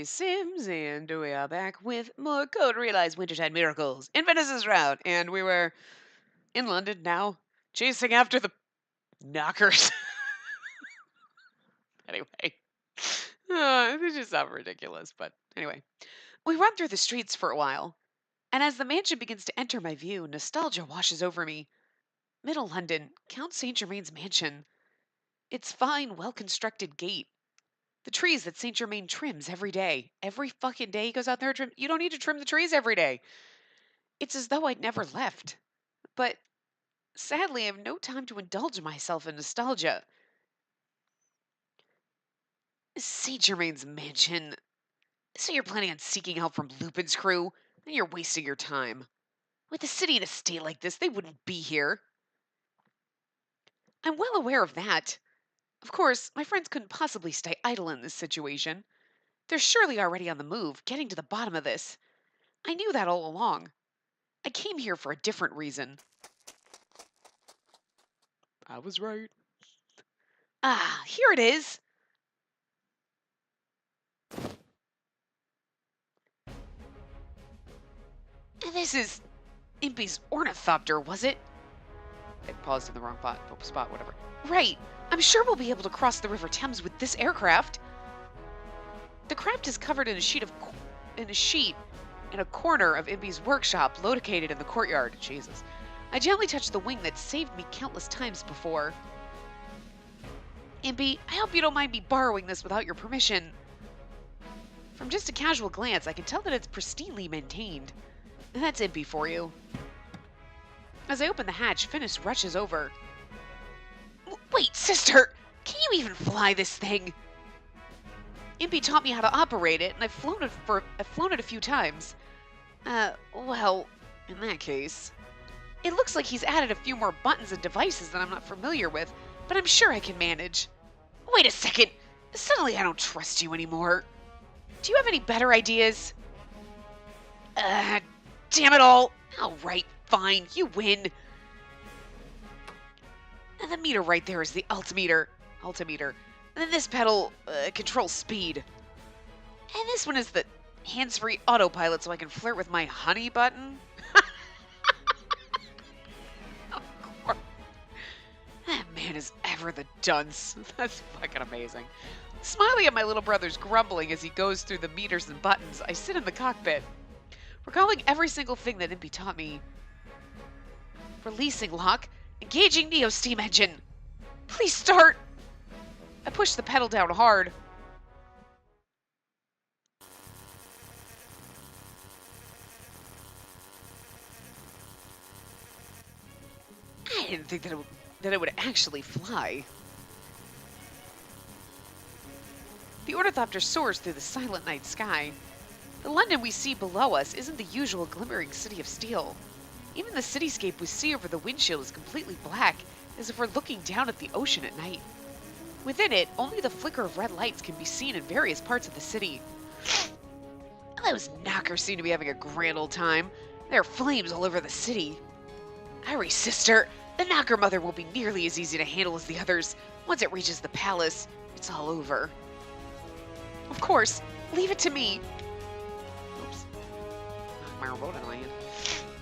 Sims, and we are back with more Code Realize Wintertide Miracles in Venice's route. And we were in London now, chasing after the knockers. Anyway, they just sound ridiculous, but anyway. We run through the streets for a while, and as the mansion begins to enter my view, nostalgia washes over me. Middle London, Count Saint Germain's mansion. Its fine, well-constructed gate. The trees that Saint Germain trims every day. Every fucking day he goes out there and trim. You don't need to trim the trees every day. It's as though I'd never left. But sadly, I have no time to indulge myself in nostalgia. Saint Germain's mansion. So you're planning on seeking help from Lupin's crew? Then you're wasting your time. With a city in a state like this, they wouldn't be here. I'm well aware of that. Of course, my friends couldn't possibly stay idle in this situation. They're surely already on the move, getting to the bottom of this. I knew that all along. I came here for a different reason. I was right. Ah, here it is. This is Impy's ornithopter, was it? I paused in the wrong spot, whatever. Right. I'm sure we'll be able to cross the River Thames with this aircraft. The craft is covered in a sheet in a corner of Impy's workshop located in the courtyard. Jesus. I gently touched the wing that saved me countless times before. Impy, I hope you don't mind me borrowing this without your permission. From just a casual glance, I can tell that it's pristinely maintained. That's Impy for you. As I open the hatch, Finis rushes over. Wait, sister! Can you even fly this thing? Impy taught me how to operate it, and I've flown it a few times. Well, in that case... It looks like he's added a few more buttons and devices that I'm not familiar with, but I'm sure I can manage. Wait a second! Suddenly I don't trust you anymore. Do you have any better ideas? Damn it all! Alright, fine, you win. And the meter right there is the altimeter. And then this pedal controls speed. And this one is the hands-free autopilot so I can flirt with my honey button. That man is ever the dunce. That's fucking amazing. Smiling at my little brother's grumbling as he goes through the meters and buttons, I sit in the cockpit, recalling every single thing that Impy taught me. Releasing lock. Engaging Neo steam engine. Please start. I pushed the pedal down hard. I didn't think that it would actually fly. The ornithopter soars through the silent night sky. The London we see below us isn't the usual glimmering city of steel. Even the cityscape we see over the windshield is completely black, as if we're looking down at the ocean at night. Within it, only the flicker of red lights can be seen in various parts of the city. Those knockers seem to be having a grand old time. There are flames all over the city. Hurry, sister! The knocker mother won't be nearly as easy to handle as the others. Once it reaches the palace, it's all over. Of course, leave it to me. Oops. My remote in my hand.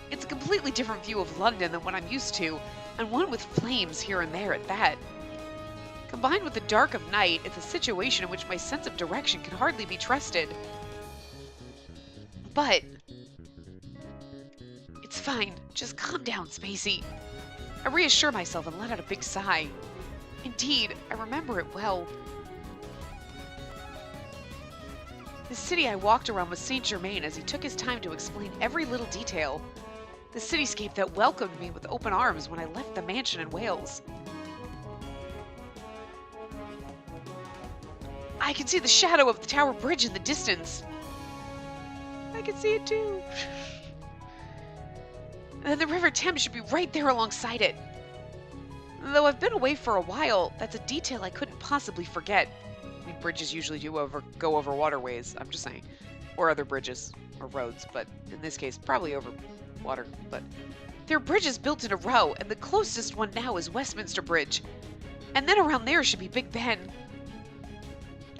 It's a completely different view of London than what I'm used to, and one with flames here and there at that. Combined with the dark of night, it's a situation in which my sense of direction can hardly be trusted. But... it's fine. Just calm down, Spacey. I reassure myself and let out a big sigh. Indeed, I remember it well. The city I walked around was Saint Germain as he took his time to explain every little detail. The cityscape that welcomed me with open arms when I left the mansion in Wales. I can see the shadow of the Tower Bridge in the distance. I can see it too. And the River Thames should be right there alongside it. Though I've been away for a while, that's a detail I couldn't possibly forget. I mean, bridges usually go over waterways, I'm just saying. Or other bridges, or roads, but in this case, probably over water. But there are bridges built in a row, and the closest one now is Westminster Bridge. And then around there should be Big Ben.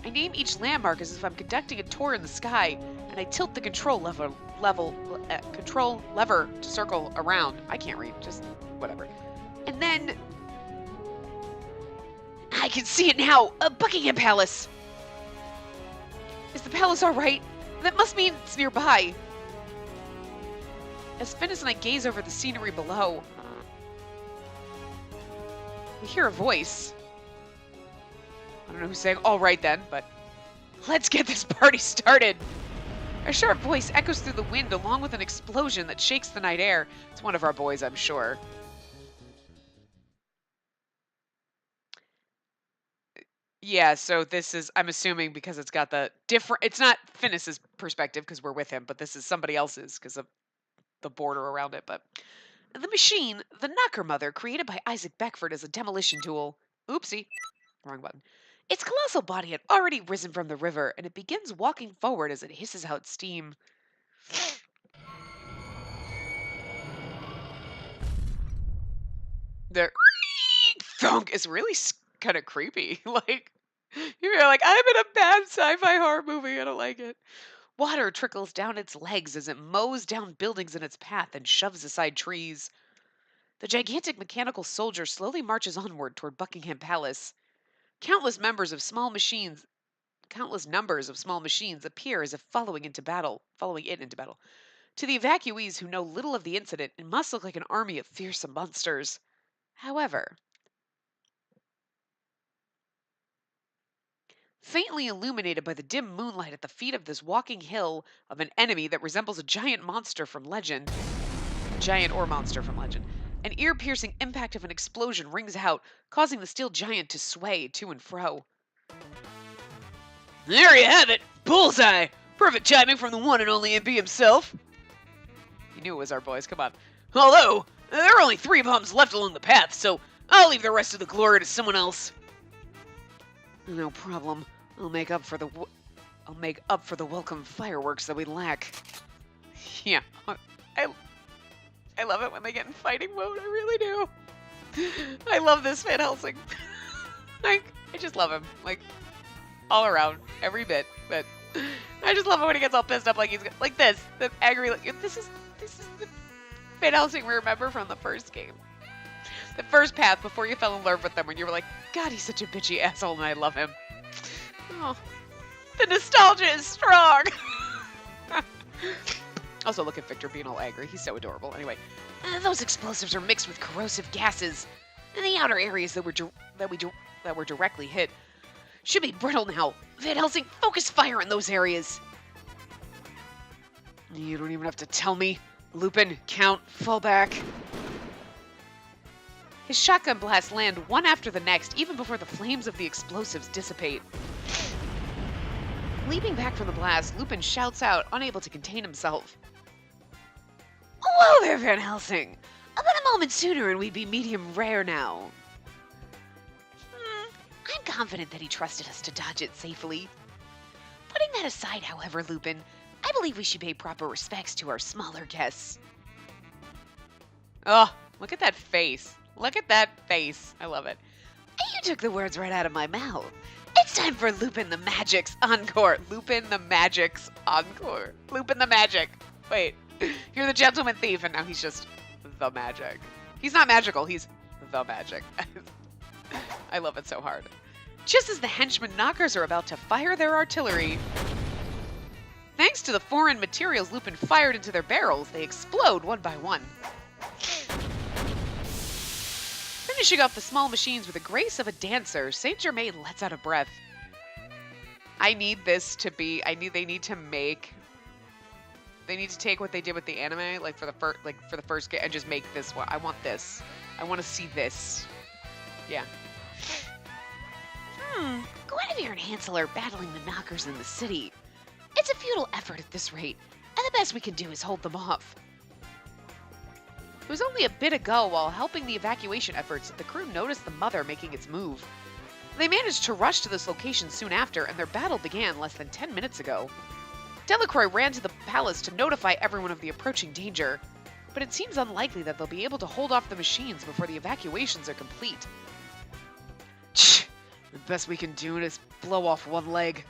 I name each landmark as if I'm conducting a tour in the sky, and I tilt the control lever to circle around. I can't read, just whatever. And then I can see it now, a Buckingham Palace. Is the palace all right? That must mean it's nearby. As Phineas and I gaze over the scenery below, we hear a voice. I don't know who's saying all right then, but let's get this party started. A sharp voice echoes through the wind along with an explosion that shakes the night air. It's one of our boys, I'm sure. Yeah, so this is, I'm assuming because it's got the different, it's not Phineas's perspective because we're with him, but this is somebody else's because of the border around it. But the machine, the Knocker Mother, created by Isaac Beckford as a demolition tool. Oopsie, wrong button. Its colossal body had already risen from the river, and it begins walking forward as it hisses out steam. The thunk is really kind of creepy. Like, you're like, I'm in a bad sci-fi horror movie. I don't like it. Water trickles down its legs as it mows down buildings in its path and shoves aside trees. The gigantic mechanical soldier slowly marches onward toward Buckingham Palace. Countless numbers of small machines appear as if following it into battle. To the evacuees who know little of the incident, it must look like an army of fearsome monsters. However, faintly illuminated by the dim moonlight at the feet of this walking hill of an enemy that resembles a giant or monster from legend, an ear-piercing impact of an explosion rings out, causing the steel giant to sway to and fro. There you have it! Bullseye! Perfect timing from the one and only MP himself! You knew it was our boys, come on. Although, there are only 3 bombs left along the path, so I'll leave the rest of the glory to someone else. No problem. I'll make up for the welcome fireworks that we lack. Yeah, I love it when they get in fighting mode. I really do. I love this Van Helsing. Like, I just love him. Like, all around, every bit. But I just love it when he gets all pissed up, like he's like this, the angry. Like, this is the Van Helsing we remember from the first game. The first path before you fell in love with them, when you were like, God, he's such a bitchy asshole, and I love him. Oh, the nostalgia is strong. Also, look at Victor being all angry. He's so adorable. Anyway, those explosives are mixed with corrosive gases, and the outer areas that were directly hit should be brittle now. Van Helsing, focus fire on those areas. You don't even have to tell me. Lupin, Count, fall back. His shotgun blasts land one after the next, even before the flames of the explosives dissipate. Leaping back from the blast, Lupin shouts out, unable to contain himself. Whoa there, Van Helsing! About a moment sooner and we'd be medium rare now. I'm confident that he trusted us to dodge it safely. Putting that aside, however, Lupin, I believe we should pay proper respects to our smaller guests. Oh, look at that face. Look at that face. I love it. You took the words right out of my mouth. It's time for Lupin the Magic's encore. Lupin the Magic's encore. Lupin the Magic. Wait, you're the gentleman thief, and now he's just the magic. He's not magical, he's the magic. I love it so hard. Just as the henchmen knockers are about to fire their artillery, thanks to the foreign materials Lupin fired into their barrels, they explode one by one. Finishing off the small machines with the grace of a dancer, Saint Germain lets out a breath. They need to take what they did with the anime, like for the first game, and just make this one. I want this. I want to see this. Yeah. Guinevere and Hansel are battling the knockers in the city. It's a futile effort at this rate, and the best we can do is hold them off. It was only a bit ago, while helping the evacuation efforts, that the crew noticed the mother making its move. They managed to rush to this location soon after, and their battle began less than 10 minutes ago. Delacroix ran to the palace to notify everyone of the approaching danger, but it seems unlikely that they'll be able to hold off the machines before the evacuations are complete. The best we can do is blow off one leg.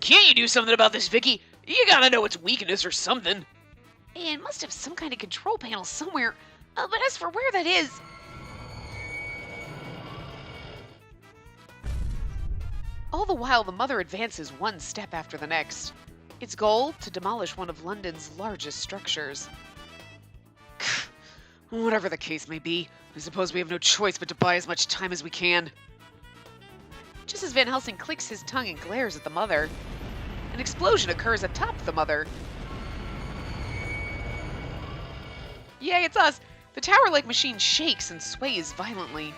Can't you do something about this, Vicky? You gotta know its weakness or something. It must have some kind of control panel somewhere, but as for where that is... All the while, the mother advances one step after the next. Its goal, to demolish one of London's largest structures. Whatever the case may be, I suppose we have no choice but to buy as much time as we can. Just as Van Helsing clicks his tongue and glares at the mother, an explosion occurs atop the mother. Yay, it's us! The tower-like machine shakes and sways violently.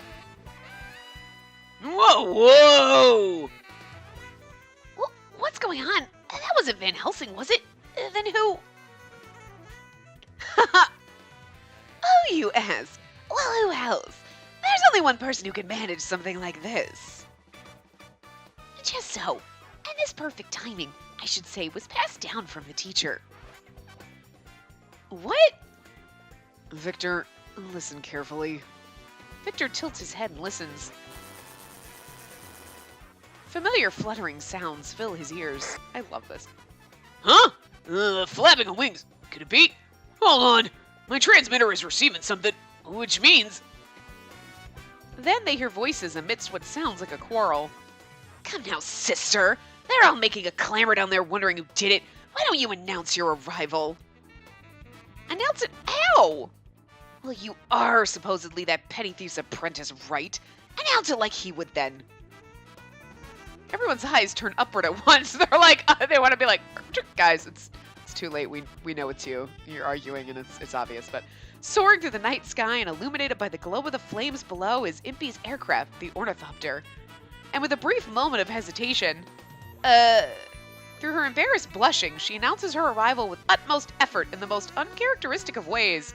Whoa, whoa! What's going on? That wasn't Van Helsing, was it? Then who? Oh, you ask? Well, who else? There's only one person who can manage something like this. Just so. And this perfect timing, I should say, was passed down from the teacher. What? Victor, listen carefully. Victor tilts his head and listens. Familiar fluttering sounds fill his ears. I love this. Huh? Flapping of wings. Could it be? Hold on. My transmitter is receiving something, which means... Then they hear voices amidst what sounds like a quarrel. Come now, sister. They're all making a clamor down there wondering who did it. Why don't you announce your arrival? Announce it? Ow! Well, you are supposedly that petty thief's apprentice, right? Announce it like he would then. Everyone's eyes turn upward at once. They're like, they want to be like, guys, it's too late. We know it's you. You're arguing, and it's obvious. But soaring through the night sky and illuminated by the glow of the flames below is Impy's aircraft, the Ornithopter. And with a brief moment of hesitation, through her embarrassed blushing, she announces her arrival with utmost effort in the most uncharacteristic of ways.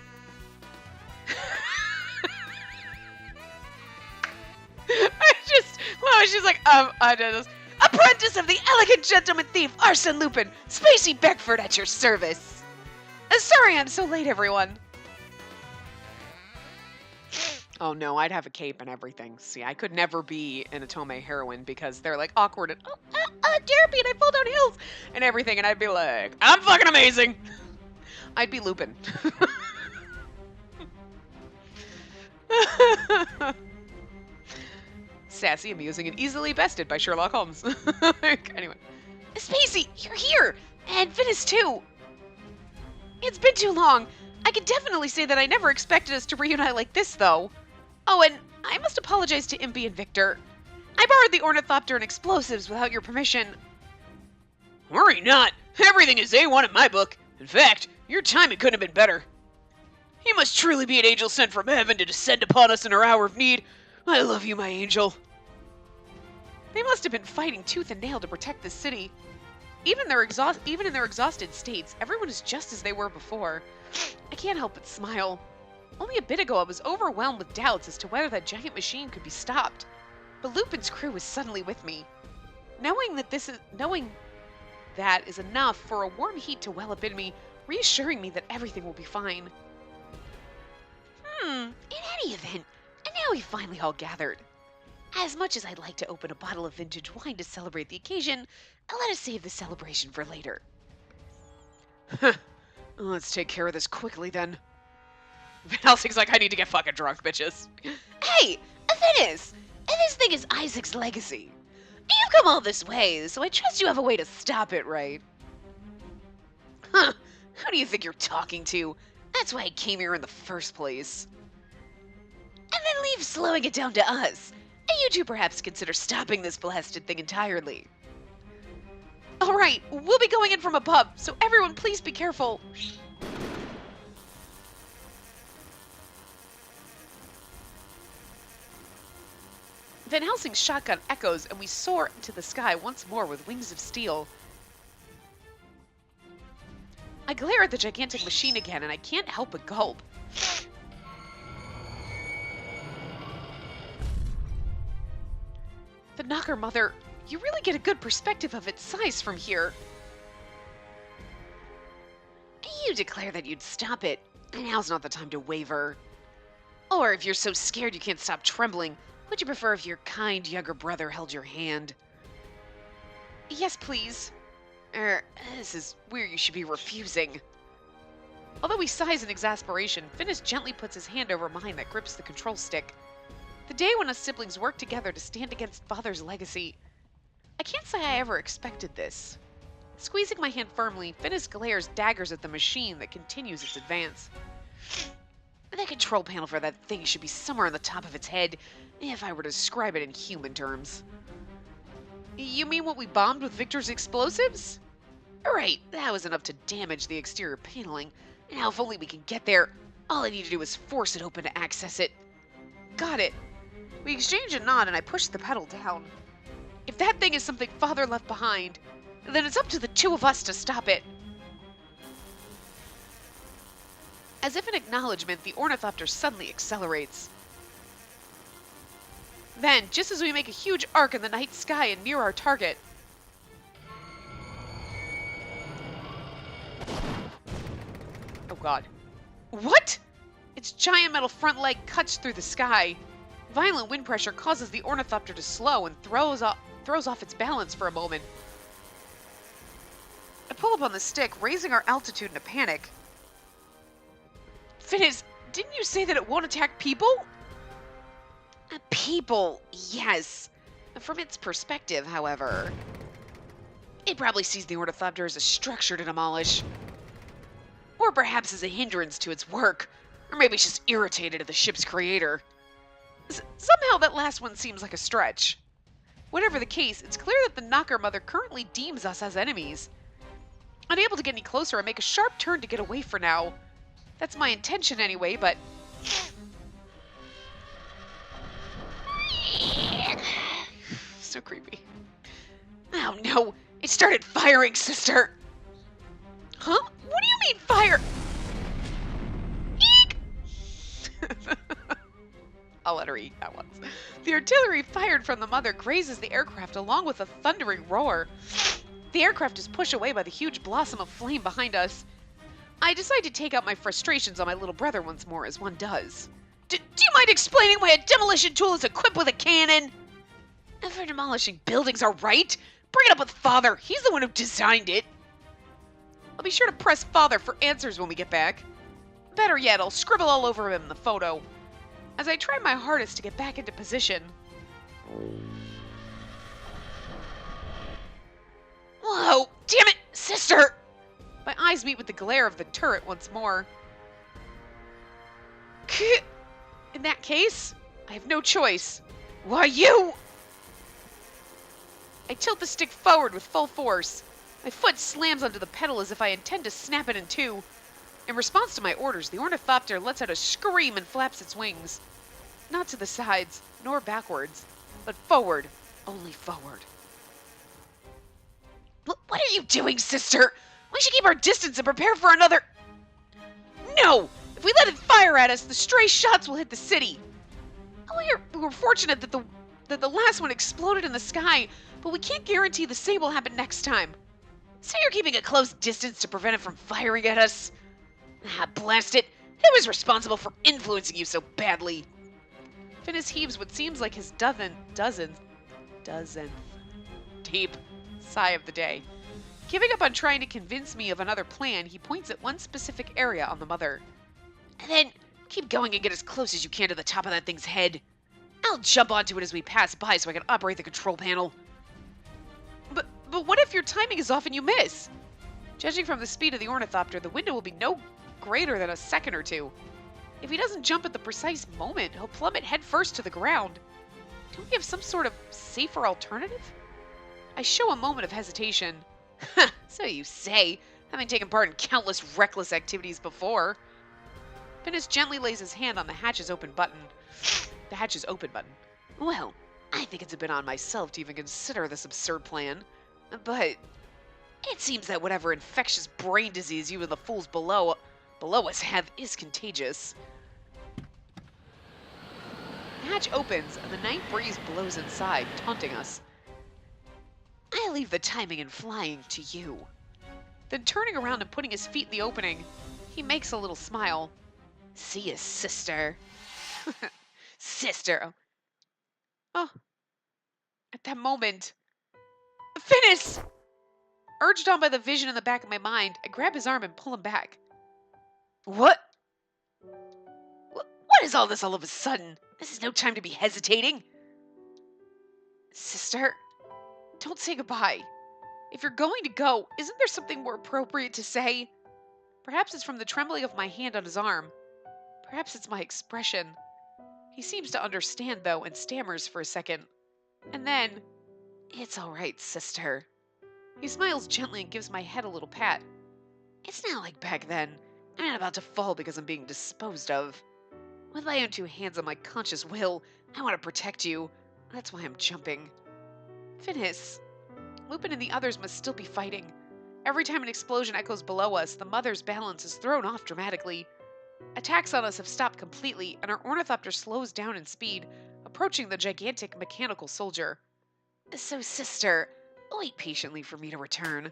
She's like, I did this. Apprentice of the elegant gentleman thief, Arsène Lupin, Spacey Beckford at your service. Sorry I'm so late, everyone. Oh no, I'd have a cape and everything. See, I could never be an Otome heroine because they're like awkward and, therapy and I fall down hills and everything, and I'd be like, I'm fucking amazing. I'd be Lupin. Sassy, amusing, and easily bested by Sherlock Holmes. Anyway. Spacey, you're here! And Venice, too! It's been too long. I can definitely say that I never expected us to reunite like this, though. Oh, and I must apologize to Impy and Victor. I borrowed the Ornithopter and explosives without your permission. Worry not. Everything is A1 in my book. In fact, your timing couldn't have been better. You must truly be an angel sent from heaven to descend upon us in our hour of need. I love you, my angel. They must have been fighting tooth and nail to protect the city. Even in their exhausted states, everyone is just as they were before. I can't help but smile. Only a bit ago, I was overwhelmed with doubts as to whether that giant machine could be stopped. But Lupin's crew is suddenly with me. Knowing that is enough for a warm heat to well up in me, reassuring me that everything will be fine. In any event, and now we've finally all gathered. As much as I'd like to open a bottle of vintage wine to celebrate the occasion, let us save the celebration for later. Let's take care of this quickly, then. Van Helsing's like, I need to get fucking drunk, bitches. Hey, Venice! This thing is Isaac's legacy. You've come all this way, so I trust you have a way to stop it, right? Huh, who do you think you're talking to? That's why I came here in the first place. And then leave slowing it down to us. And you two perhaps consider stopping this blasted thing entirely. Alright, we'll be going in from above, so everyone please be careful. Van Helsing's shotgun echoes, and we soar into the sky once more with wings of steel. I glare at the gigantic machine again, and I can't help but gulp. The Knocker Mother, you really get a good perspective of its size from here. You declare that you'd stop it, and now's not the time to waver. Or if you're so scared you can't stop trembling, Would you prefer if your kind younger brother held your hand? Yes, please. This is where you should be refusing. Although he sighs in exasperation, Finis gently puts his hand over mine that grips the control stick. The day when us siblings work together to stand against Father's legacy. I can't say I ever expected this. Squeezing my hand firmly, Finis glares daggers at the machine that continues its advance. The control panel for that thing should be somewhere on the top of its head, if I were to describe it in human terms. You mean what we bombed with Victor's explosives? Right, that was enough to damage the exterior paneling. Now if only we can get there. All I need to do is force it open to access it. Got it. We exchange a nod and I push the pedal down. If that thing is something Father left behind, then it's up to the two of us to stop it. As if in acknowledgement, the ornithopter suddenly accelerates. Then, just as we make a huge arc in the night sky and near our target, oh god. What? Its giant metal front leg cuts through the sky. Violent wind pressure causes the ornithopter to slow and throws off its balance for a moment. I pull up on the stick, raising our altitude in a panic. Finis, didn't you say that it won't attack people? People, yes. From its perspective, however, it probably sees the ornithopter as a structure to demolish. Or perhaps as a hindrance to its work. Or maybe it's just irritated at the ship's creator. Somehow that last one seems like a stretch. Whatever the case, it's clear that the Knocker Mother currently deems us as enemies. Unable to get any closer, I make a sharp turn to get away for now. That's my intention anyway, but... So creepy. Oh no, it started firing, sister! Huh? What do you mean fire? Eek! I'll let her eat that once. The artillery fired from the Mother grazes the aircraft along with a thundering roar. The aircraft is pushed away by the huge blossom of flame behind us. I decide to take out my frustrations on my little brother once more, as one does. Do you mind explaining why a demolition tool is equipped with a cannon? For demolishing buildings, all right. Bring it up with Father. He's the one who designed it. I'll be sure to press Father for answers when we get back. Better yet, I'll scribble all over him in the photo. As I try my hardest to get back into position. Whoa! Damn it! Sister! My eyes meet with the glare of the turret once more. In that case, I have no choice. Why, you! I tilt the stick forward with full force. My foot slams onto the pedal as if I intend to snap it in two. In response to my orders, the ornithopter lets out a scream and flaps its wings. Not to the sides, nor backwards, but forward, only forward. What are you doing, sister? We should keep our distance and prepare for another... No! If we let it fire at us, the stray shots will hit the city. We're fortunate that the last one exploded in the sky, but we can't guarantee the same will happen next time. So you're keeping a close distance to prevent it from firing at us? Ah, blast it! Who was responsible for influencing you so badly? Finis heaves what seems like his dozenth deep sigh of the day. Giving up on trying to convince me of another plan, he points at one specific area on the Mother. And then, keep going and get as close as you can to the top of that thing's head. I'll jump onto it as we pass by so I can operate the control panel. But what if your timing is off and you miss? Judging from the speed of the ornithopter, the window will be no greater than a second or two. If he doesn't jump at the precise moment, he'll plummet headfirst to the ground. Don't we have some sort of safer alternative? I show a moment of hesitation. So you say, having taken part in countless reckless activities before. Finis gently lays his hand on the hatch's open button. The hatch's open button. Well, I think it's a bit on myself to even consider this absurd plan. But it seems that whatever infectious brain disease you and the fools below us have is contagious. The hatch opens, and the night breeze blows inside, taunting us. I leave the timing and flying to you. Then turning around and putting his feet in the opening, he makes a little smile. See ya, sister. Sister. Oh, at that moment, Finis! Urged on by the vision in the back of my mind, I grab his arm and pull him back. What? What is all this all of a sudden? This is no time to be hesitating. Sister, don't say goodbye. If you're going to go, isn't there something more appropriate to say? Perhaps it's from the trembling of my hand on his arm. Perhaps it's my expression. He seems to understand, though, and stammers for a second. And then, it's all right, sister. He smiles gently and gives my head a little pat. It's not like back then. I'm not about to fall because I'm being disposed of. With my own two hands on my conscious will, I want to protect you. That's why I'm jumping. Finis. Lupin and the others must still be fighting. Every time an explosion echoes below us, the mother's balance is thrown off dramatically. Attacks on us have stopped completely, and our ornithopter slows down in speed, approaching the gigantic mechanical soldier. So, sister, wait patiently for me to return.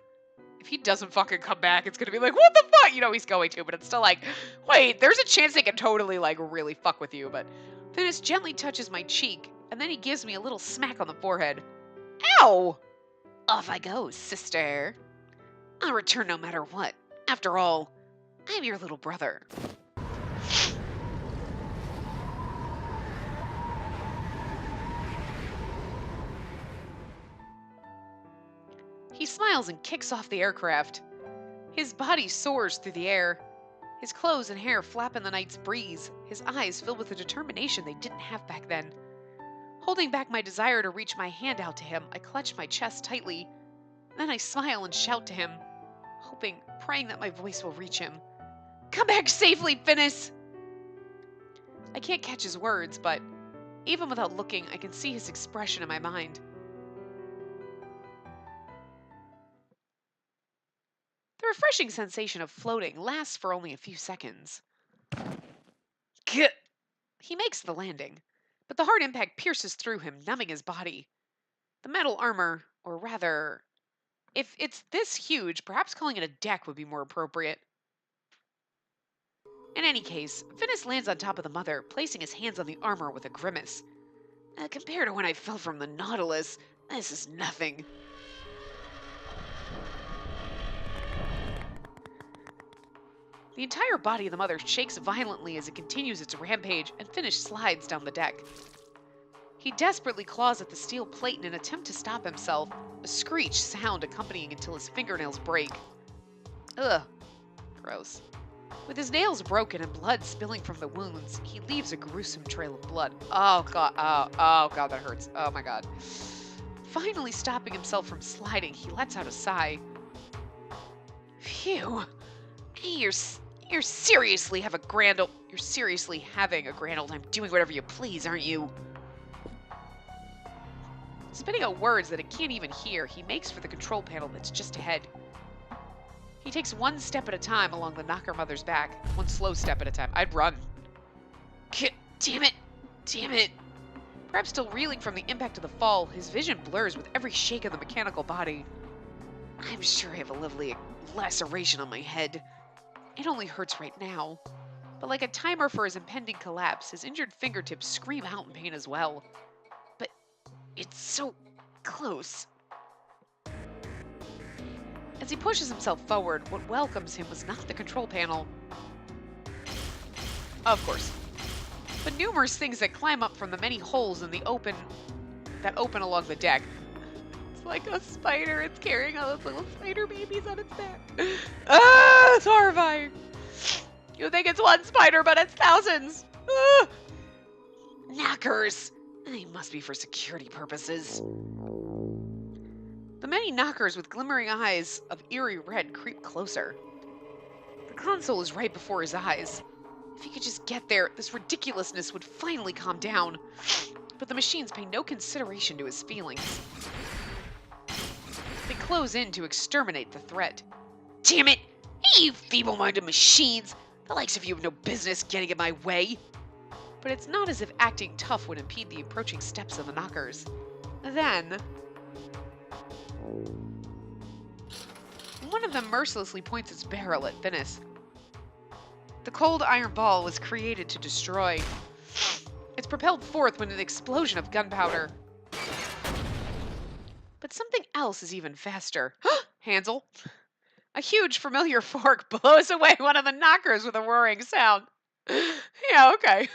If he doesn't fucking come back, it's gonna be like, what the fuck? You know he's going to, but it's still like, wait, there's a chance they can totally, like, really fuck with you. But Finis gently touches my cheek, and then he gives me a little smack on the forehead. Ow! Off I go, sister. I'll return no matter what. After all, I'm your little brother. He smiles and kicks off the aircraft. His body soars through the air. His clothes and hair flap in the night's breeze, his eyes filled with a determination they didn't have back then. Holding back my desire to reach my hand out to him, I clutch my chest tightly. Then I smile and shout to him, hoping, praying that my voice will reach him. Come back safely, Finis! I can't catch his words, but even without looking, I can see his expression in my mind. The refreshing sensation of floating lasts for only a few seconds. Gah! He makes the landing, but the hard impact pierces through him, numbing his body. The metal armor, or rather, if it's this huge, perhaps calling it a deck would be more appropriate. In any case, Finis lands on top of the mother, placing his hands on the armor with a grimace. Compared to when I fell from the Nautilus, this is nothing. The entire body of the mother shakes violently as it continues its rampage, and Finis slides down the deck. He desperately claws at the steel plate in an attempt to stop himself, a screech sound accompanying until his fingernails break. Ugh. Gross. With his nails broken and blood spilling from the wounds, he leaves a gruesome trail of blood. Oh god, oh god, that hurts. Oh my god. Finally stopping himself from sliding, he lets out a sigh. Phew. You're seriously having a grand old time doing whatever you please, aren't you? Spitting out words that it can't even hear, he makes for the control panel that's just ahead. He takes one step at a time along the knocker mother's back, one slow step at a time. I'd run. Damn it. Perhaps still reeling from the impact of the fall, his vision blurs with every shake of the mechanical body. I'm sure I have a lovely laceration on my head. It only hurts right now. But like a timer for his impending collapse, his injured fingertips scream out in pain as well. But it's so close. As he pushes himself forward, what welcomes him was not the control panel. Of course. But numerous things that climb up from the many holes in the open along the deck. It's like a spider. It's carrying all those little spider babies on its back. Ah, it's horrifying. You think it's one spider, but it's thousands. Ah! Knockers. They must be for security purposes. The many knockers with glimmering eyes of eerie red creep closer. The console is right before his eyes. If he could just get there, this ridiculousness would finally calm down. But the machines pay no consideration to his feelings. They close in to exterminate the threat. Damn it! Hey, you feeble-minded machines! The likes of you have no business getting in my way! But it's not as if acting tough would impede the approaching steps of the knockers. Then one of them mercilessly points its barrel at Finis. The cold iron ball was created to destroy. It's propelled forth with an explosion of gunpowder. But something else is even faster. Hansel. A huge familiar fork blows away one of the knockers with a roaring sound. Yeah, okay.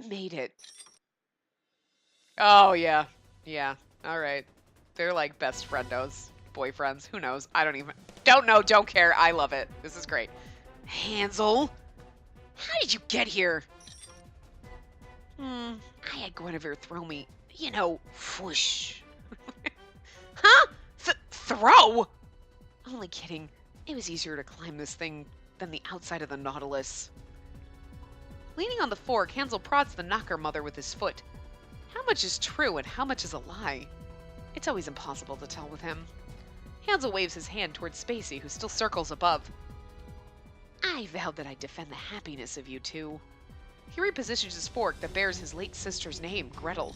Made it. Oh, yeah. Yeah. All right. They're like best friendos. Boyfriends. Who knows? I don't know, don't care. I love it. This is great. Hansel, how did you get here? I had Guinevere throw me. You know, whoosh. Huh? Throw? Only kidding. It was easier to climb this thing than the outside of the Nautilus. Leaning on the fork, Hansel prods the knocker mother with his foot. How much is true and how much is a lie? It's always impossible to tell with him. Hansel waves his hand towards Spacey, who still circles above. I vowed that I'd defend the happiness of you two. He repositions his fork that bears his late sister's name, Gretel.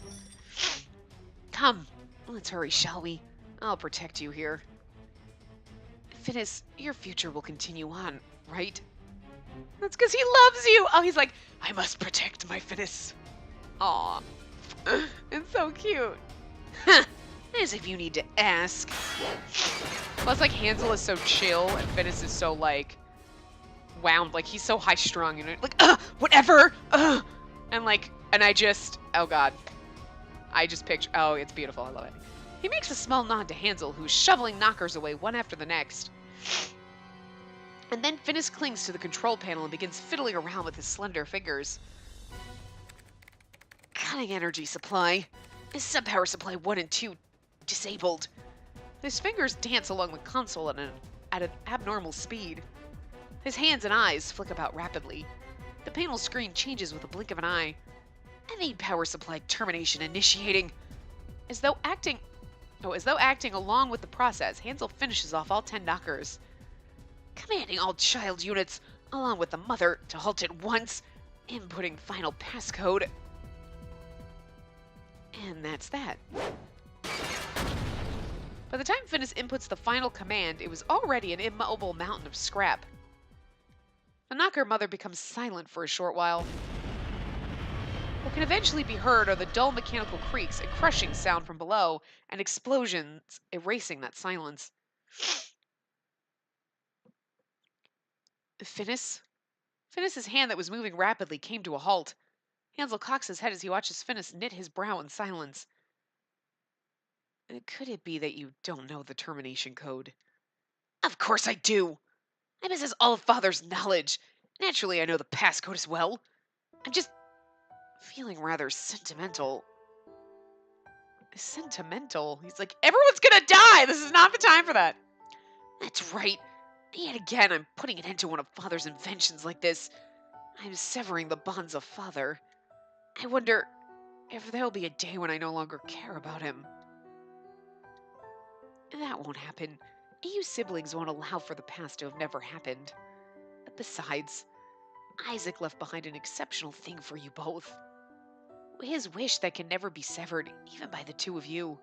Come, let's hurry, shall we? I'll protect you here. Phineas, your future will continue on, right? That's because he loves you! Oh, he's like, I must protect my Phineas. Aw. It's so cute. As if you need to ask. Plus, like, Hansel is so chill, and Phineas is so, like, wound. Like, he's so high-strung, you know? Like, whatever! And, like, and I just, oh, God. I just picture, oh, it's beautiful. I love it. He makes a small nod to Hansel, who's shoveling knockers away one after the next. And then Phineas clings to the control panel and begins fiddling around with his slender fingers. Cutting energy supply. Sub-power supply 1 and 2 disabled. His fingers dance along the console at an abnormal speed. His hands and eyes flick about rapidly. The panel screen changes with a blink of an eye. Main power supply termination initiating. As though acting along with the process, Hansel finishes off all 10 knockers. Commanding all child units, along with the mother, to halt at once. Inputting final passcode. And that's that. By the time Phineas inputs the final command, it was already an immobile mountain of scrap. The knocker mother becomes silent for a short while. What can eventually be heard are the dull mechanical creaks and crushing sound from below, and explosions erasing that silence. Phineas? Phineas's hand that was moving rapidly came to a halt. Hansel cocks his head as he watches Phineas knit his brow in silence. Could it be that you don't know the termination code? Of course I do! I possess all of Father's knowledge. Naturally, I know the passcode as well. I'm just feeling rather sentimental. Sentimental? He's like, everyone's gonna die! This is not the time for that! That's right. Yet again, I'm putting an end to one of Father's inventions like this. I'm severing the bonds of Father. I wonder if there'll be a day when I no longer care about him. That won't happen. You siblings won't allow for the past to have never happened. Besides, Isaac left behind an exceptional thing for you both. His wish that can never be severed, even by the two of you.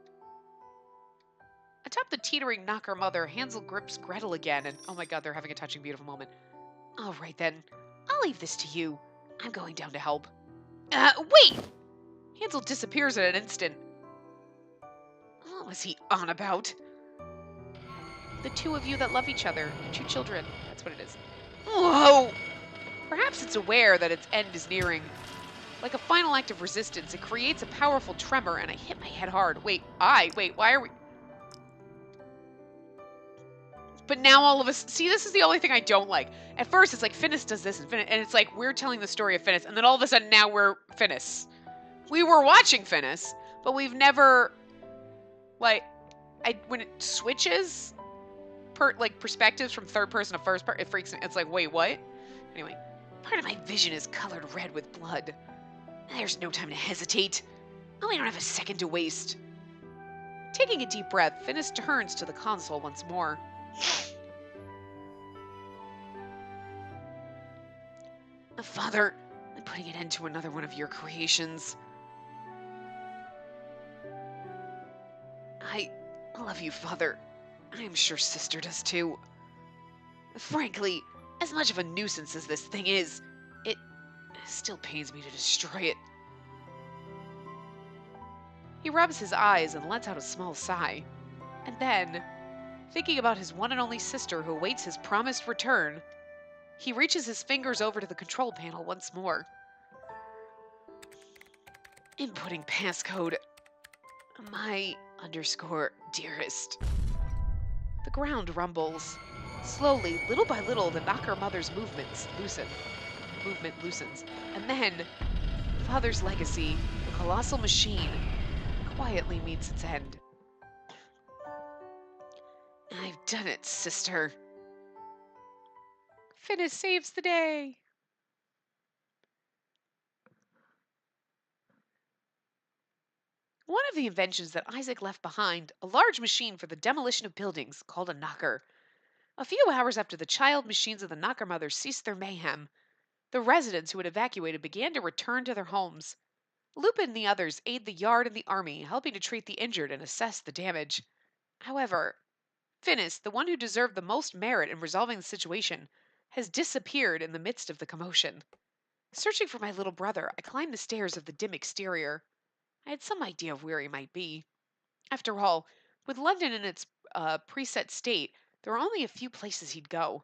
Atop the teetering knocker mother, Hansel grips Gretel again, and oh my god, they're having a touching, beautiful moment. All right then, I'll leave this to you. I'm going down to help. Wait! Hansel disappears in an instant. What was he on about? The two of you that love each other, and 2 children. That's what it is. Whoa! Perhaps it's aware that its end is nearing. Like a final act of resistance, it creates a powerful tremor, and I hit my head hard. Wait, why are we... But now all of us... See, this is the only thing I don't like. At first, it's like, Phineas does this, and it's like, we're telling the story of Phineas, and then all of a sudden, now we're Phineas. We were watching Phineas, but we've never... Like, when it switches... perspectives from third person to first person, it freaks me. It's like, wait, what? Anyway, part of my vision is colored red with blood. There's no time to hesitate. Oh, we don't have a second to waste. Taking a deep breath, Phineas turns to the console once more. Father, I'm putting an end to another one of your creations. I love you, Father. I'm sure Sister does too. Frankly, as much of a nuisance as this thing is, Still pains me to destroy it. He rubs his eyes and lets out a small sigh. And then, thinking about his one and only sister who awaits his promised return, he reaches his fingers over to the control panel once more. Inputting passcode. My _dearest. The ground rumbles. Slowly, little by little, the knocker mother's movement loosens. And then, father's legacy, the colossal machine, quietly meets its end. I've done it, sister. Finis saves the day. One of the inventions that Isaac left behind, a large machine for the demolition of buildings called a knocker. A few hours after the child machines of the knocker mother ceased their mayhem, the residents who had evacuated began to return to their homes. Lupin and the others aid the yard and the army, helping to treat the injured and assess the damage. However, Finis, the one who deserved the most merit in resolving the situation, has disappeared in the midst of the commotion. Searching for my little brother, I climbed the stairs of the dim exterior. I had some idea of where he might be. After all, with London in its preset state, there were only a few places he'd go.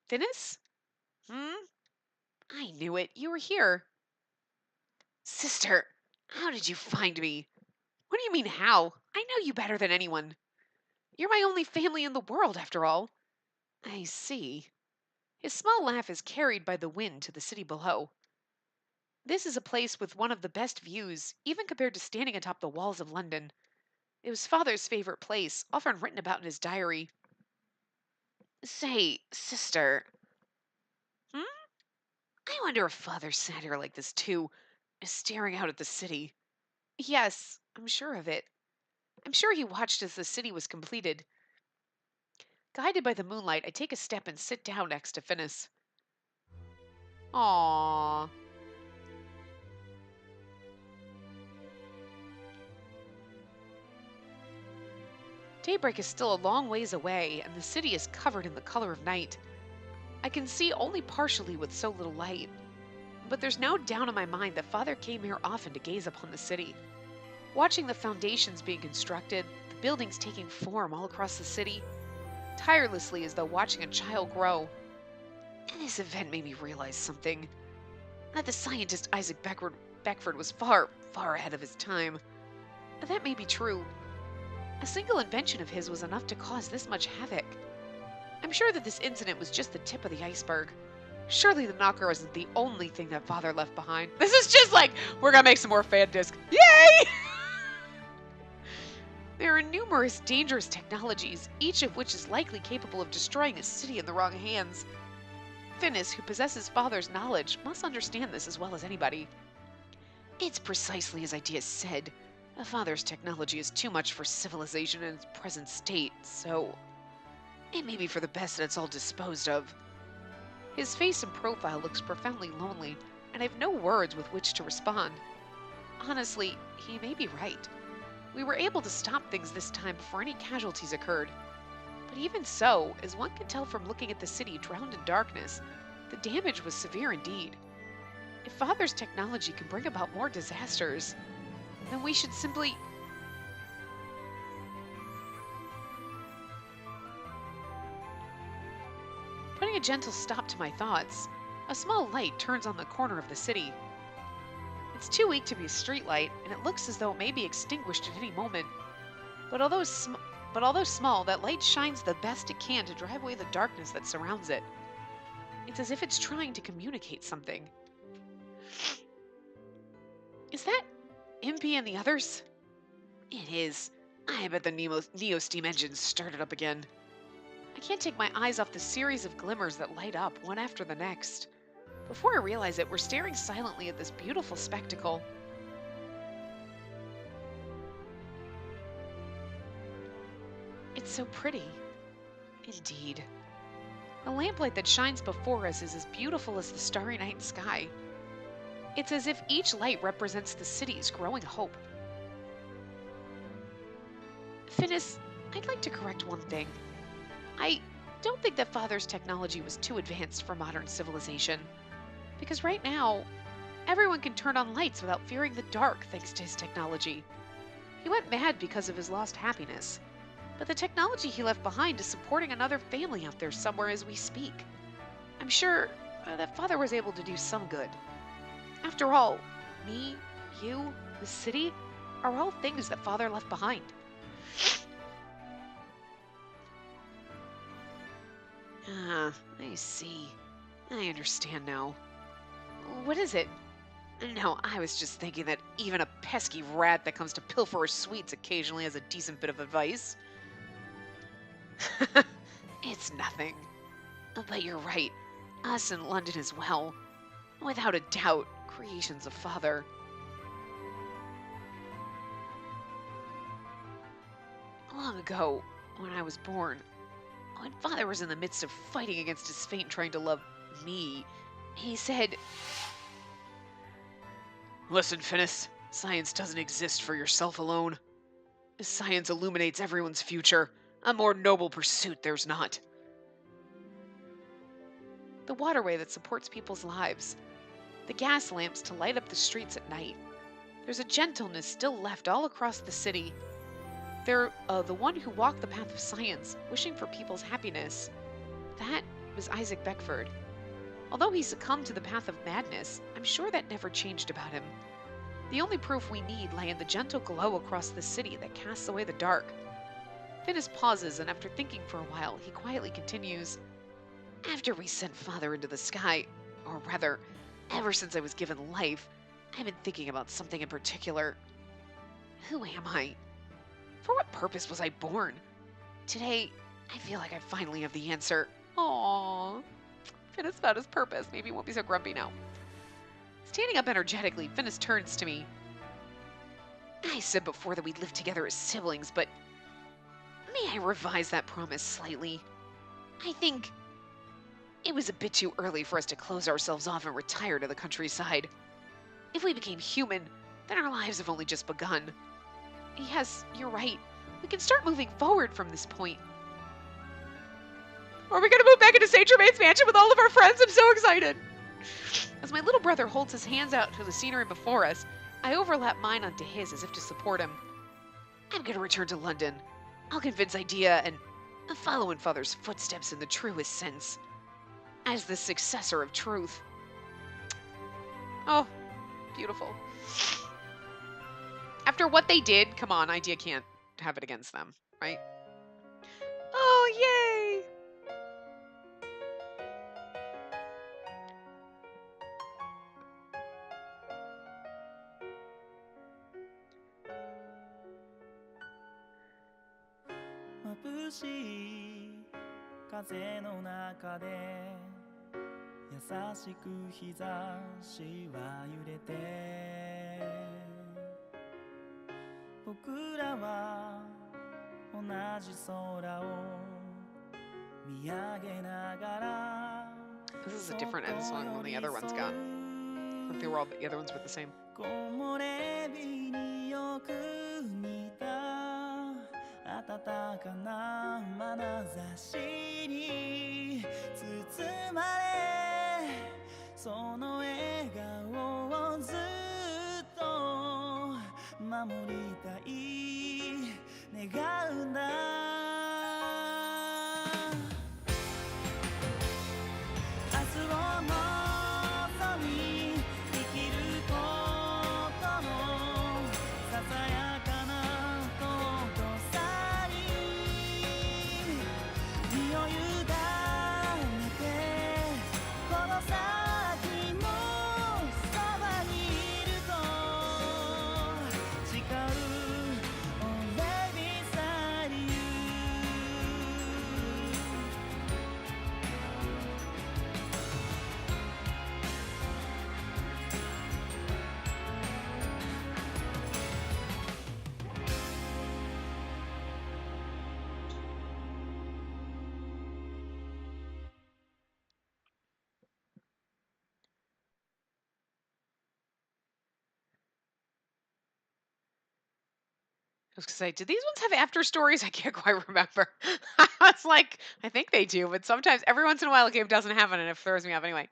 Finis? I knew it. You were here. Sister, how did you find me? What do you mean, how? I know you better than anyone. You're my only family in the world, after all. I see. His small laugh is carried by the wind to the city below. This is a place with one of the best views, even compared to standing atop the walls of London. It was Father's favorite place, often written about in his diary. Say, sister. I wonder if Father sat here like this too, staring out at the city. Yes, I'm sure of it. I'm sure he watched as the city was completed. Guided by the moonlight, I take a step and sit down next to Finis. Aww. Daybreak is still a long ways away, and the city is covered in the color of night. I can see only partially with so little light. But there's no doubt in my mind that Father came here often to gaze upon the city. Watching the foundations being constructed, the buildings taking form all across the city, tirelessly as though watching a child grow. And this event made me realize something. That the scientist Isaac Beckford was far, far ahead of his time. That may be true. A single invention of his was enough to cause this much havoc. I'm sure that this incident was just the tip of the iceberg. Surely the knocker isn't the only thing that Father left behind. This is just like, we're gonna make some more fan discs. Yay! There are numerous dangerous technologies, each of which is likely capable of destroying a city in the wrong hands. Finis, who possesses Father's knowledge, must understand this as well as anybody. It's precisely as Ideas said. Father's technology is too much for civilization in its present state, so it may be for the best that it's all disposed of. His face and profile looks profoundly lonely, and I have no words with which to respond. Honestly, he may be right. We were able to stop things this time before any casualties occurred. But even so, as one can tell from looking at the city drowned in darkness, the damage was severe indeed. If Father's technology can bring about more disasters, then we should simply... Putting a gentle stop to my thoughts, a small light turns on the corner of the city. It's too weak to be a streetlight, and it looks as though it may be extinguished at any moment. But although small, that light shines the best it can to drive away the darkness that surrounds it. It's as if it's trying to communicate something. Is that Impy and the others? It is. I bet the Neo steam engine started up again. I can't take my eyes off the series of glimmers that light up one after the next. Before I realize it, we're staring silently at this beautiful spectacle. It's so pretty. Indeed. The lamplight that shines before us is as beautiful as the starry night sky. It's as if each light represents the city's growing hope. Finis, I'd like to correct one thing. I don't think that Father's technology was too advanced for modern civilization. Because right now, everyone can turn on lights without fearing the dark thanks to his technology. He went mad because of his lost happiness. But the technology he left behind is supporting another family out there somewhere as we speak. I'm sure that Father was able to do some good. After all, me, you, the city, are all things that Father left behind. Ah, I see. I understand now. What is it? No, I was just thinking that even a pesky rat that comes to pilfer our sweets occasionally has a decent bit of advice. It's nothing. But you're right. Us in London as well. Without a doubt, creations of Father. Long ago, when I was born, when Father was in the midst of fighting against his fate and trying to love me, he said, "Listen, Finis, science doesn't exist for yourself alone. Science illuminates everyone's future. A more noble pursuit there's not." The waterway that supports people's lives. The gas lamps to light up the streets at night. There's a gentleness still left all across the city. They're the one who walked the path of science, wishing for people's happiness. That was Isaac Beckford. Although he succumbed to the path of madness, I'm sure that never changed about him. The only proof we need lay in the gentle glow across the city that casts away the dark. Finis pauses, and after thinking for a while, he quietly continues, "After we sent Father into the sky, or rather, ever since I was given life, I've been thinking about something in particular. Who am I? For what purpose was I born? Today, I feel like I finally have the answer." Aww. Finis found his purpose. Maybe he won't be so grumpy now. Standing up energetically, Finis turns to me. "I said before that we'd live together as siblings, but may I revise that promise slightly? I think it was a bit too early for us to close ourselves off and retire to the countryside. If we became human, then our lives have only just begun. Yes, you're right. We can start moving forward from this point." Are we going to move back into St. Germain's mansion with all of our friends? I'm so excited. As my little brother holds his hands out to the scenery before us, I overlap mine onto his as if to support him. I'm going to return to London. I'll convince Idea and follow in Father's footsteps in the truest sense. As the successor of truth. Oh, beautiful. After what they did, come on, Idea can't have it against them, right? Oh, yay! This is a different end song than the other ones got. I think the other ones were the same. 暖かな眼差しに包まれその笑顔をずっと守りたい願うんだ明日を望み生きることのささやかな身を委ねてこの先もそばにいると誓う Oh baby beside you was gonna say, did these ones have after stories? I can't quite remember. I was like, I think they do, but sometimes every once in a while a game doesn't have it and it throws me off anyway.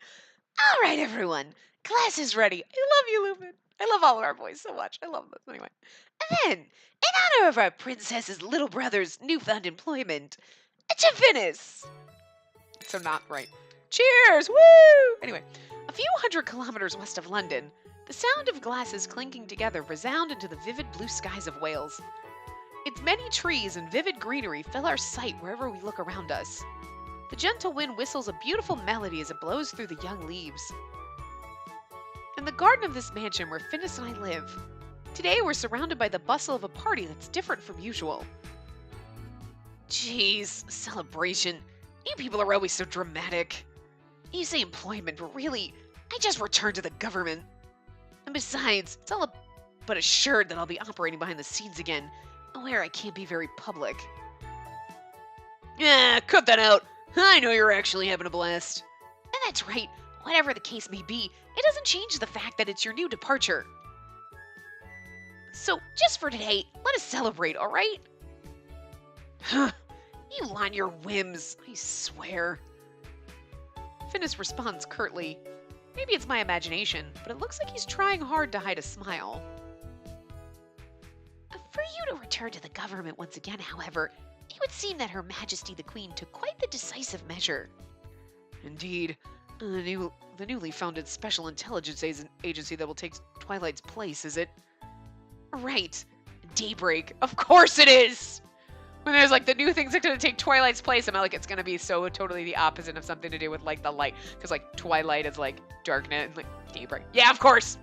All right, everyone. Class is ready. I love you, Lupin. I love all of our boys so much. I love them. Anyway. And then, in honor of our princess's little brother's newfound employment, to Venice. So not right. Cheers! Woo! Anyway, a few hundred kilometers west of London, the sound of glasses clinking together resound into the vivid blue skies of Wales. Its many trees and vivid greenery fill our sight wherever we look around us. The gentle wind whistles a beautiful melody as it blows through the young leaves. In the garden of this mansion where Finnis and I live, today we're surrounded by the bustle of a party that's different from usual. Jeez, celebration. You people are always so dramatic. You say employment, but really, I just returned to the government. And besides, it's all but assured that I'll be operating behind the scenes again, where I can't be very public. Yeah, cut that out. I know you're actually having a blast. And that's right. Whatever the case may be, it doesn't change the fact that it's your new departure. So, just for today, let us celebrate, all right? Huh. You line your whims, I swear. Finnis responds curtly. Maybe it's my imagination, but it looks like he's trying hard to hide a smile. For you to return to the government once again, however, it would seem that Her Majesty the Queen took quite the decisive measure. Indeed. The newly founded Special Intelligence Agency that will take Twilight's place, is it? Right. Daybreak. Of course it is! When there's like the new things that are going to take Twilight's place, I'm like, it's going to be so totally the opposite of something to do with like the light. Because like Twilight is like darkness and like daybreak. Yeah, of course!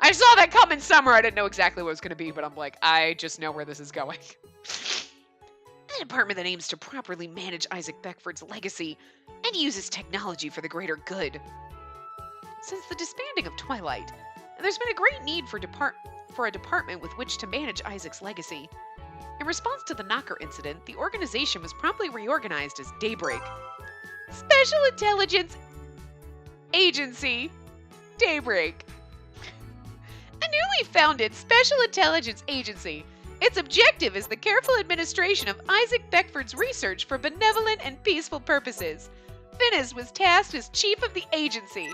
I saw that come in summer. I didn't know exactly what it was going to be, but I'm like, I just know where this is going. A department that aims to properly manage Isaac Beckford's legacy and uses technology for the greater good. Since the disbanding of Twilight, there's been a great need for a department with which to manage Isaac's legacy. In response to the Knocker incident, the organization was promptly reorganized as Daybreak. Special Intelligence Agency Daybreak. A newly founded Special Intelligence Agency. Its objective is the careful administration of Isaac Beckford's research for benevolent and peaceful purposes. Finnis was tasked as chief of the agency.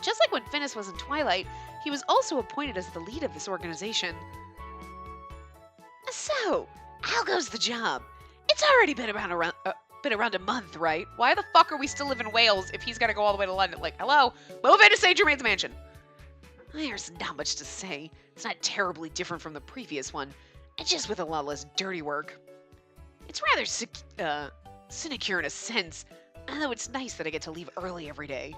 Just like when Finnis was in Twilight, he was also appointed as the lead of this organization. So, how goes the job? It's already been around a month, right? Why the fuck are we still live in Wales if he's got to go all the way to London? Like, hello? Move into St. Germain's mansion. There's not much to say. It's not terribly different from the previous one. It's just with a lot less dirty work. It's rather sinecure in a sense, though it's nice that I get to leave early every day.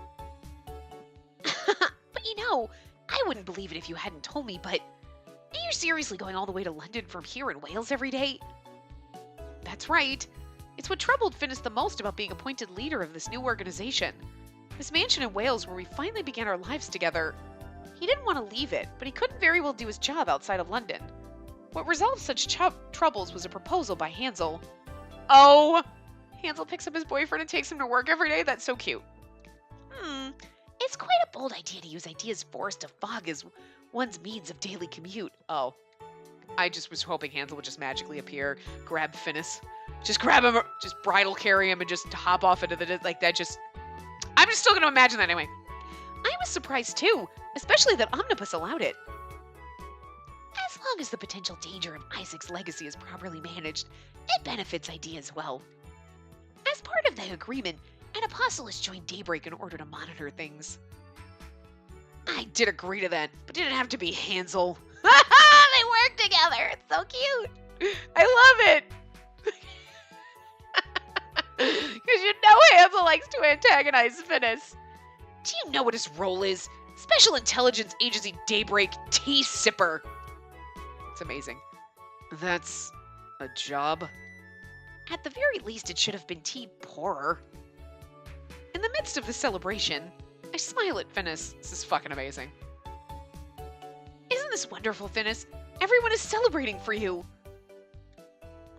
But you know, I wouldn't believe it if you hadn't told me, but are you seriously going all the way to London from here in Wales every day? That's right. It's what troubled Finnis the most about being appointed leader of this new organization. This mansion in Wales where we finally began our lives together. He didn't want to leave it, but he couldn't very well do his job outside of London. What resolved such troubles was a proposal by Hansel. Oh! Hansel picks up his boyfriend and takes him to work every day? That's so cute. It's quite a bold idea to use ideas forced to fog as one's means of daily commute. Oh. I just was hoping Hansel would just magically appear, grab Finnis. Just grab him, just bridal carry him, and just hop off into the... Like, that just... I'm just still going to imagine that anyway. I was surprised too, especially that Omnibus allowed it. As long as the potential danger of Isaac's legacy is properly managed, it benefits idea as well. As part of the agreement, an apostle has joined Daybreak in order to monitor things. I did agree to that, but didn't have to be Hansel. They work together. It's so cute. I love it. Because you know Hansel likes to antagonize Finnis. Do you know what his role is? Special Intelligence Agency Daybreak tea sipper. It's amazing. That's a job? At the very least, it should have been tea pourer. In the midst of the celebration, I smile at Finnis. This is fucking amazing. Isn't this wonderful, Finnis? Everyone is celebrating for you.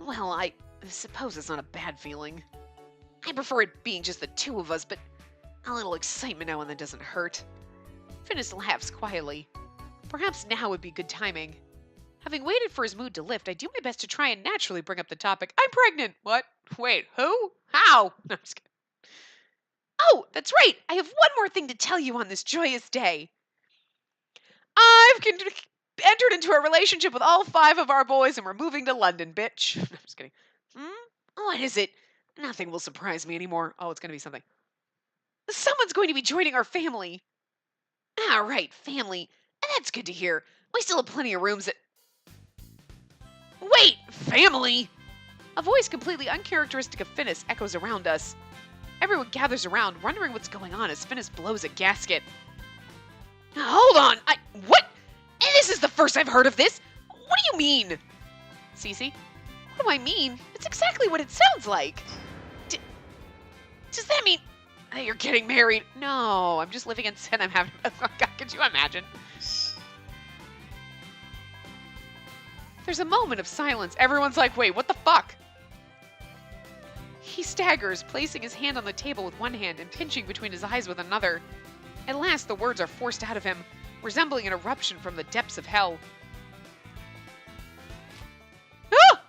Well, I suppose it's not a bad feeling. I prefer it being just the two of us, but a little excitement now and then doesn't hurt. Finnis laughs quietly. Perhaps now would be good timing. Having waited for his mood to lift, I do my best to try and naturally bring up the topic. I'm pregnant! What? Wait, who? How? No, I'm just kidding. Oh, that's right! I have one more thing to tell you on this joyous day. I've entered into a relationship with all 5 of our boys and we're moving to London, bitch. No, I'm just kidding. What is it? Nothing will surprise me anymore. Oh, it's going to be something. Someone's going to be joining our family. All right, family. That's good to hear. We still have plenty of rooms at... Wait, family! A voice completely uncharacteristic of Finis echoes around us. Everyone gathers around, wondering what's going on as Finis blows a gasket. Hold on! What? This is the first I've heard of this! What do you mean? Cece? What do I mean? It's exactly what it sounds like. Does that mean that you're getting married? No, I'm just living in sin. I'm having... Oh God, could you imagine? There's a moment of silence. Everyone's like, wait, what the fuck? He staggers, placing his hand on the table with one hand and pinching between his eyes with another. At last, the words are forced out of him, resembling an eruption from the depths of hell. Ah!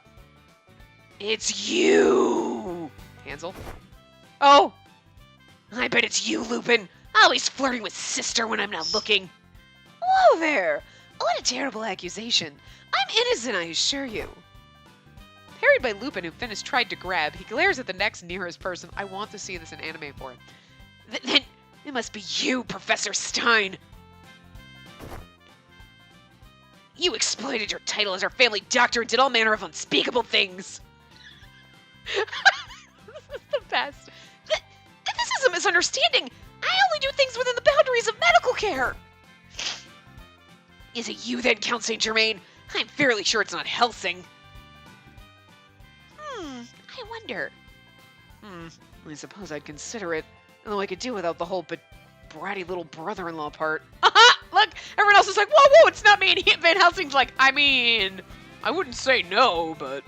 It's you! Hansel. Oh! I bet it's you, Lupin! Always flirting with sister when I'm not looking. Whoa there! What a terrible accusation. I'm innocent, I assure you. Parried by Lupin, who Finis tried to grab, he glares at the next nearest person. I want to see this in anime form. Then it must be you, Professor Stein. You exploited your title as our family doctor and did all manner of unspeakable things. This is the best. This is a misunderstanding. I only do things within the boundaries of medical care. Is it you then, Count Saint Germain? I'm fairly sure it's not Helsing. I wonder. I suppose I'd consider it. Although I could do without the whole bratty little brother-in-law part. Look, everyone else is like, whoa, whoa, it's not me. And Van Helsing's like, I mean, I wouldn't say no, but...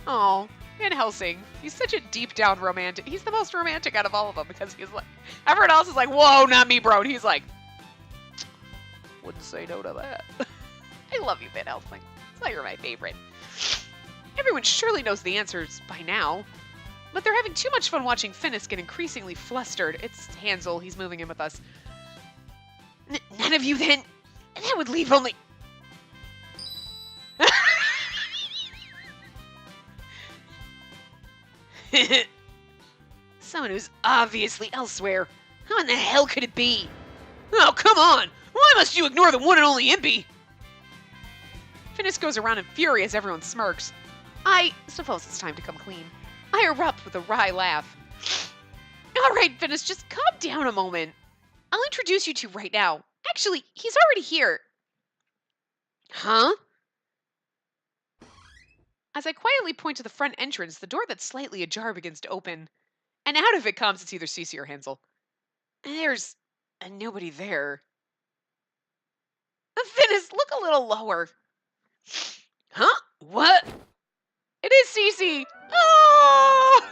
Oh, Van Helsing. He's such a deep-down romantic. He's the most romantic out of all of them because he's like... Everyone else is like, whoa, not me, bro. And he's like, wouldn't say no to that. I love you, Van Helsing. That's why you're my favorite. Everyone surely knows the answers by now. But they're having too much fun watching Finis get increasingly flustered. It's Hansel. He's moving in with us. None of you then? That would leave only... Someone who's obviously elsewhere. How in the hell could it be? Oh, come on! Why must you ignore the one and only Impy? Finis goes around in fury as everyone smirks. I suppose it's time to come clean. I erupt with a wry laugh. All right, Finis, just calm down a moment. I'll introduce you to right now. Actually, he's already here. Huh? As I quietly point to the front entrance, the door that's slightly ajar begins to open. And out of it comes, it's either Cece or Hansel. There's nobody there. Finis, look a little lower. Huh? What? It is Cece! Oh!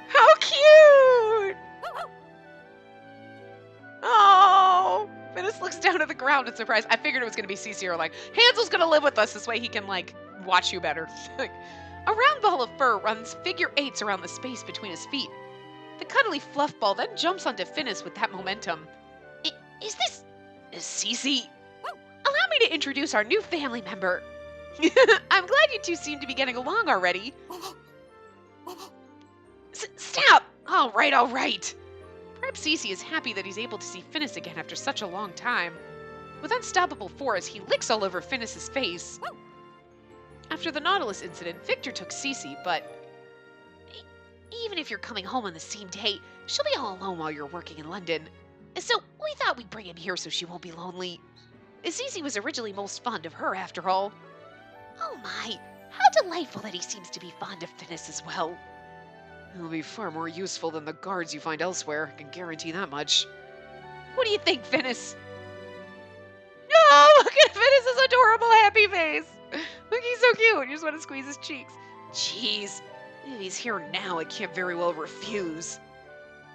How cute! Oh! Finis looks down at the ground in surprise. I figured it was going to be Cece or like, Hansel's going to live with us. This way he can, like, watch you better. A round ball of fur runs figure eights around the space between his feet. The cuddly fluff ball then jumps onto Finis with that momentum. Is this... Cece? Allow me to introduce our new family member. I'm glad you two seem to be getting along already. Stop! All right. Perhaps Cece is happy that he's able to see Finis again after such a long time. With unstoppable force, he licks all over Finis's face. After the Nautilus incident, Victor took Cece, but... Even if you're coming home on the same day, she'll be all alone while you're working in London. So we thought we'd bring him here so she won't be lonely. Cece was originally most fond of her, after all. Oh my, how delightful that he seems to be fond of Finis as well. He'll be far more useful than the guards you find elsewhere, I can guarantee that much. What do you think, Finis? Oh, look at Finis' adorable happy face. Look, he's so cute. You just want to squeeze his cheeks. Jeez, if he's here now, I can't very well refuse.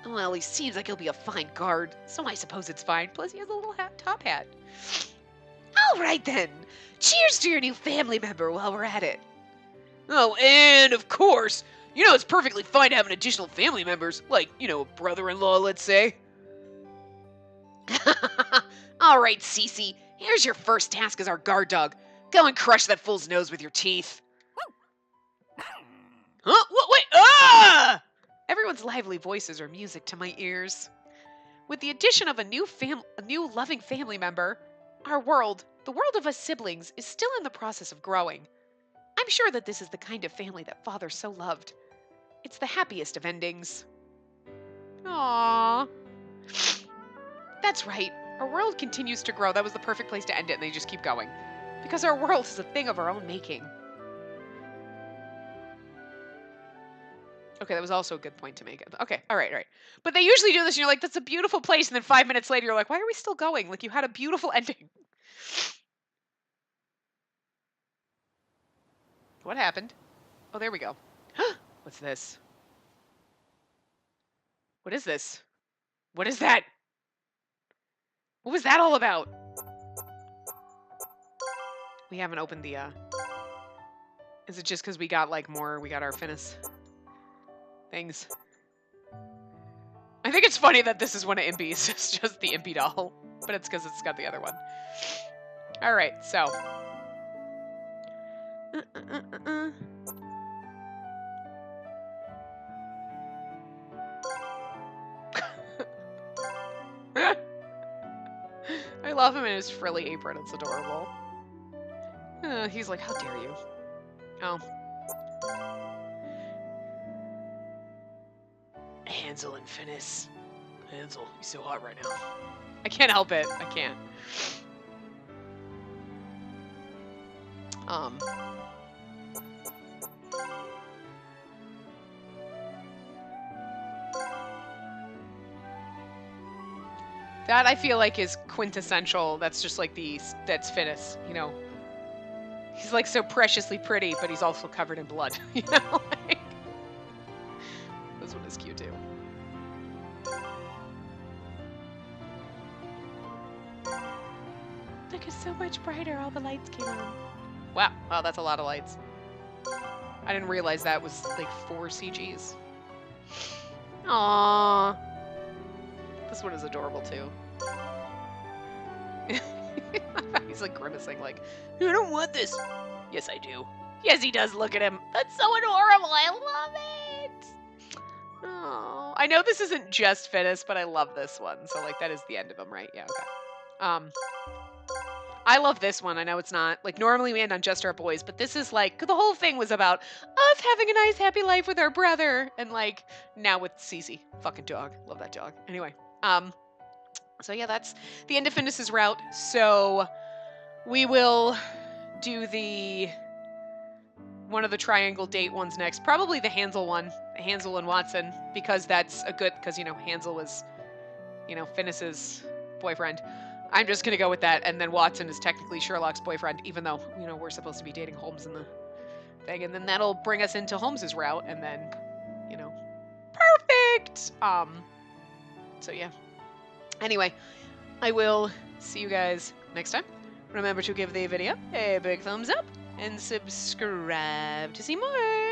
Well, he seems like he'll be a fine guard, so I suppose it's fine. Plus, he has a little top hat. All right, then. Cheers to your new family member while we're at it. Oh, and of course, it's perfectly fine having additional family members, like, a brother-in-law, let's say. All right, Spacey, here's your first task as our guard dog. Go and crush that fool's nose with your teeth. Huh? What? Wait! Ah! Everyone's lively voices are music to my ears. With the addition of a new loving family member, our world, the world of us siblings, is still in the process of growing. I'm sure that this is the kind of family that Father so loved. It's the happiest of endings. Aww. That's right. Our world continues to grow. That was the perfect place to end it, and they just keep going. Because our world is a thing of our own making. Okay, that was also a good point to make. Okay, all right. But they usually do this, and you're like, that's a beautiful place, and then 5 minutes later, you're like, why are we still going? Like, you had a beautiful ending. What happened? Oh, there we go. What's this? What is this? What is that? What was that all about? We haven't opened the, Is it just because we got, like, we got our Finis things? I think it's funny that this is one of Impi's. It's just the Impy doll. But it's because it's got the other one. Alright, so. I love him in his frilly apron. It's adorable. He's like, how dare you? Oh. Hansel and Finis. Hansel, he's so hot right now. I can't help it. I can't. That I feel like is quintessential. That's just like that's Finis, He's like so preciously pretty, but he's also covered in blood, Like, this one is cute too. Look, it's so much brighter. All the lights came on. Wow, that's a lot of lights. I didn't realize that was like 4 CGs. Aww. This one is adorable too. He's like grimacing like, I don't want this. Yes, I do. Yes, he does. Look at him. That's so adorable. I love it. Oh, I know this isn't just Finis, but I love this one. So like that is the end of him, right? Yeah, okay. I love this one. I know it's not like normally we end on just our boys, but this is like the whole thing was about us having a nice happy life with our brother, and like now with Spacey. Fucking dog. Love that dog. Anyway, so yeah, that's the end of Finis's route. So we will do one of the triangle date ones next. Probably the Hansel one, Hansel and Watson, because that's a good, because, Hansel was, Finis's boyfriend. I'm just going to go with that. And then Watson is technically Sherlock's boyfriend, even though, we're supposed to be dating Holmes in the thing. And then that'll bring us into Holmes's route. And then, perfect. So yeah. Anyway, I will see you guys next time. Remember to give the video a big thumbs up and subscribe to see more.